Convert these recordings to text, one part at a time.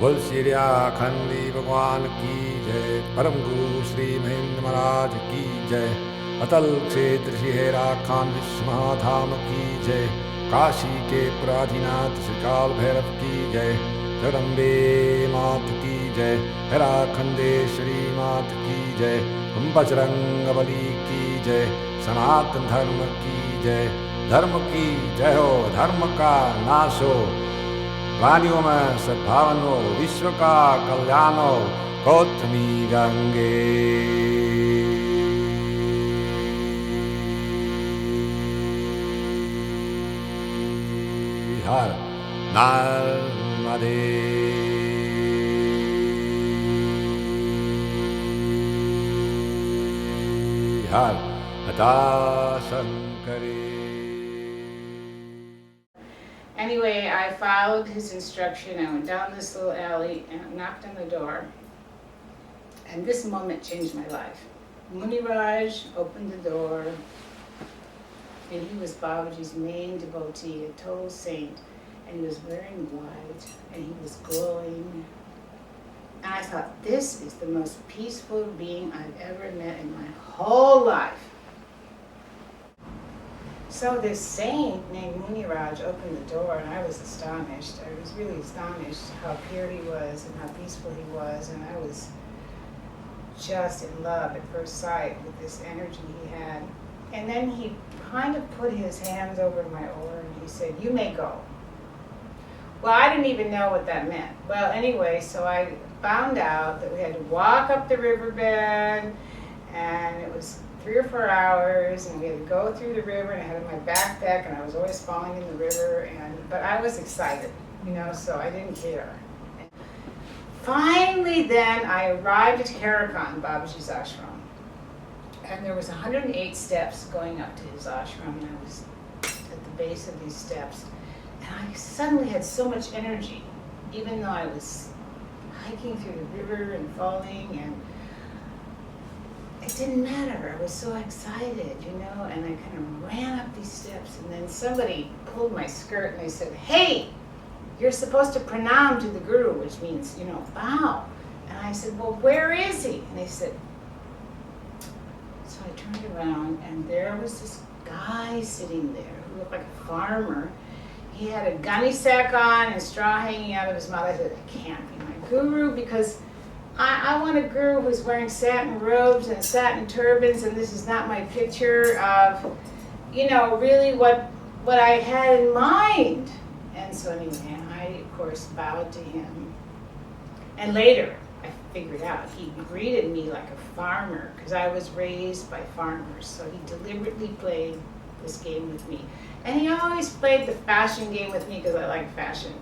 बोल श्री हेराखन भगवान की जय। परम गुरु श्री महेंद्र महाराज की जय। अतल क्षेत्र श्री हेराखान विश्व महाधाम की जय। काशी के पुराधीनाथ श्री काल भैरव की जय। जगदम्बे मात की जय। हेराखंडेश्वरी मात की जय। बजरंग बली की जय। सनातन धर्म की जय। धर्म की जय हो, धर्म का नाश हो, प्राणियों में सद्भावन हो, विश्व का कल्याण हो। गौतमी गंगे हर नर्मदे हर शंकरे. Anyway, I followed his instruction. I went down this little alley and knocked on the door. And this moment changed my life. Muni Raj opened the door, and he was Babaji's main devotee, a total saint. And he was wearing white, and he was glowing. And I thought, this is the most peaceful being I've ever met in my whole life. So this saint named Muni Raj opened the door, and I was astonished. I was really astonished how pure he was and how peaceful he was, and I was just in love at first sight with this energy he had. And then he kind of put his hands over my aura and he said, "You may go." Well, I didn't even know what that meant. Well, anyway, so I found out that we had to walk up the riverbed, and it was 3 or 4 hours, and we had to go through the river, and I had my backpack, and I was always falling in the river, but I was excited, so I didn't care. And finally, then, I arrived at Herakhan Babaji's ashram, and there was 108 steps going up to his ashram, and I was at the base of these steps, and I suddenly had so much energy, even though I was hiking through the river and falling, and it didn't matter. I was so excited, and I kind of ran up these steps, and then somebody pulled my skirt and they said, "Hey, you're supposed to pranam to the Guru," which means, bow. And I said, "Well, where is he?" And they said, so I turned around, and there was this guy sitting there who looked like a farmer. He had a gunny sack on and straw hanging out of his mouth. I said, "It can't be my Guru, because I want a Guru who's wearing satin robes and satin turbans, and this is not my picture of, really what I had in mind." And so anyway, I, of course, bowed to him. And later, I figured out he greeted me like a farmer, because I was raised by farmers. So he deliberately played this game with me. And he always played the fashion game with me because I like fashion.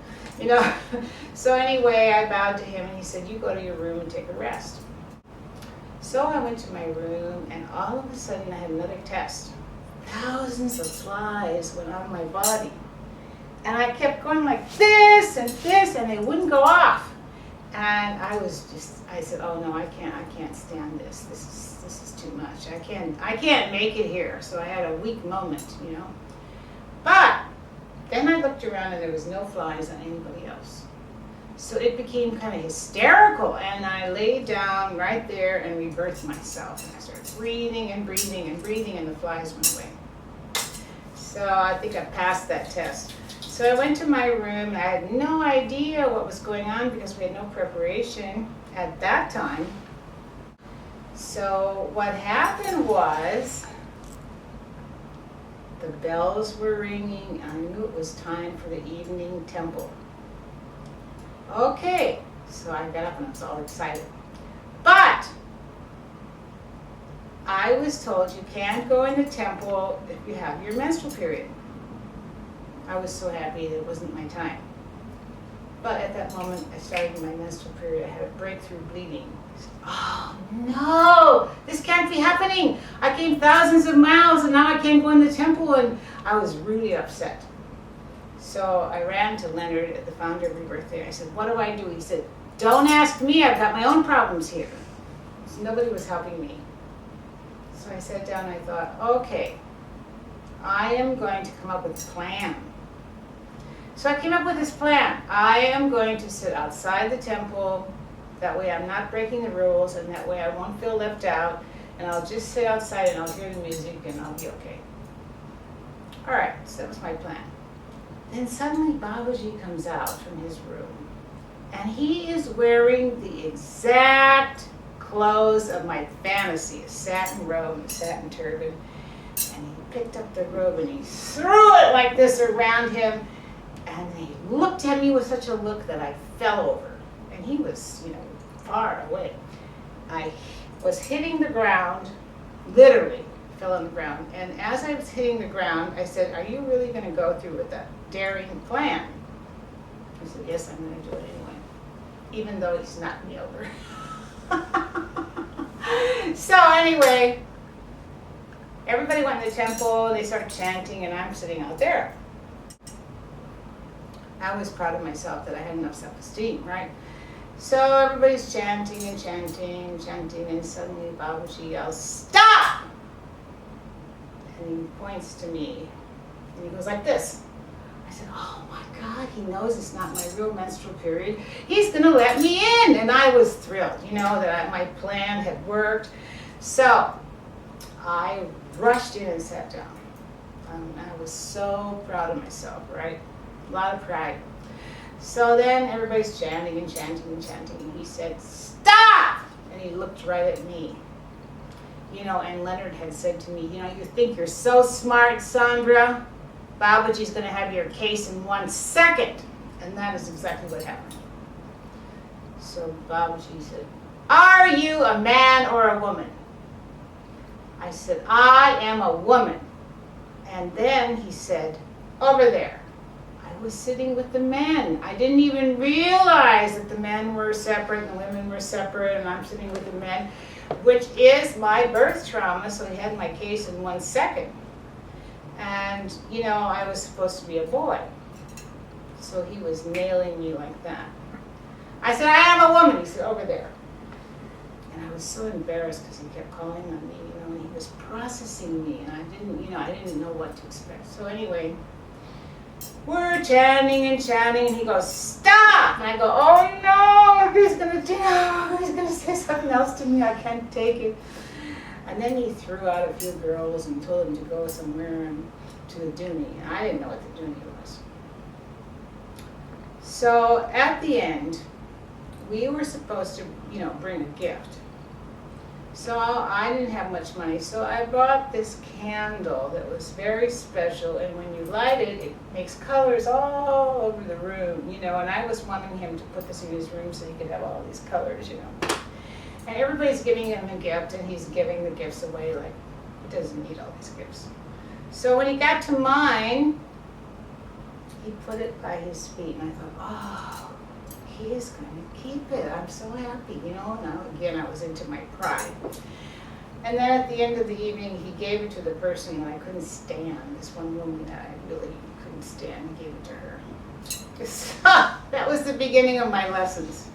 So anyway, I bowed to him, and he said, "You go to your room and take a rest." So I went to my room, and all of a sudden I had another test. Thousands of flies went on my body. And I kept going like this, and they wouldn't go off. And I said, "Oh no, I can't stand this. This is too much. I can't make it here." So I had a weak moment, But then I looked around, and there was no flies on anybody else. So it became kind of hysterical, and I laid down right there and rebirthed myself. And I started breathing and breathing and breathing, and the flies went away. So I think I passed that test. So I went to my room, and I had no idea what was going on because we had no preparation at that time. So what happened was, the bells were ringing, and I knew it was time for the evening temple. Okay, so I got up and I was all excited. But I was told you can't go in the temple if you have your menstrual period. I was so happy that it wasn't my time. But at that moment, I started my menstrual period. I had a breakthrough bleeding. Oh no, this can't be happening. I came thousands of miles, and now I can't go in the temple, and I was really upset. So I ran to Leonard, the founder of Rebirth Day. I said, "What do I do?" He said, "Don't ask me, I've got my own problems here." So nobody was helping me. So I sat down and I thought, okay, I am going to come up with a plan. So I came up with this plan. I am going to sit outside the temple. That way I'm not breaking the rules, and that way I won't feel left out. And I'll just sit outside and I'll hear the music and I'll be okay. All right, so that was my plan. Then suddenly Babaji comes out from his room, and he is wearing the exact clothes of my fantasy, a satin robe and a satin turban. And he picked up the robe and he threw it like this around him, and he looked at me with such a look that I fell over. And he was, far away. I was hitting the ground, literally fell on the ground. And as I was hitting the ground, I said, "Are you really going to go through with that daring plan?" He said, "Yes, I'm going to do it anyway," even though he's knocked me over. So anyway, everybody went to the temple, and they started chanting, and I'm sitting out there. I was proud of myself that I had enough self-esteem, right? So everybody's chanting and chanting and chanting, and suddenly Babaji yells, "Stop!" And he points to me, and he goes like this. I said, "Oh my God, he knows it's not my real menstrual period. He's going to let me in." And I was thrilled, that my plan had worked. So I rushed in and sat down. I was so proud of myself, right? A lot of pride. So then everybody's chanting and chanting and chanting, and he said, "Stop!" And he looked right at me. And Leonard had said to me, "You think you're so smart, Sondra? Babaji's going to have your case in 1 second." And that is exactly what happened. So Babaji said, "Are you a man or a woman?" I said, "I am a woman." And then he said, "Over there." I was sitting with the men. I didn't even realize that the men were separate and the women were separate, and I'm sitting with the men, which is my birth trauma, so he had my case in 1 second. And, I was supposed to be a boy. So he was nailing me like that. I said, "I am a woman." He said, "Over there." And I was so embarrassed because he kept calling on me, and he was processing me, and I didn't know what to expect. So anyway, we're chanting and chanting, and he goes, "Stop!" And I go, "Oh no, he's gonna say something else to me. I can't take it." And then he threw out a few girls and told them to go somewhere and to the Dooney. And I didn't know what the Dooney was. So at the end, we were supposed to, bring a gift. So I didn't have much money, so I bought this candle that was very special, and when you light it, it makes colors all over the room, and I was wanting him to put this in his room so he could have all these colors, And everybody's giving him a gift, and he's giving the gifts away like he doesn't need all these gifts. So when he got to mine, he put it by his feet, and I thought, "Oh, he is going to keep it. I'm so happy," Now again, I was into my pride. And then at the end of the evening, he gave it to the person that I couldn't stand. This one woman that I really couldn't stand. He gave it to her. That was the beginning of my lessons.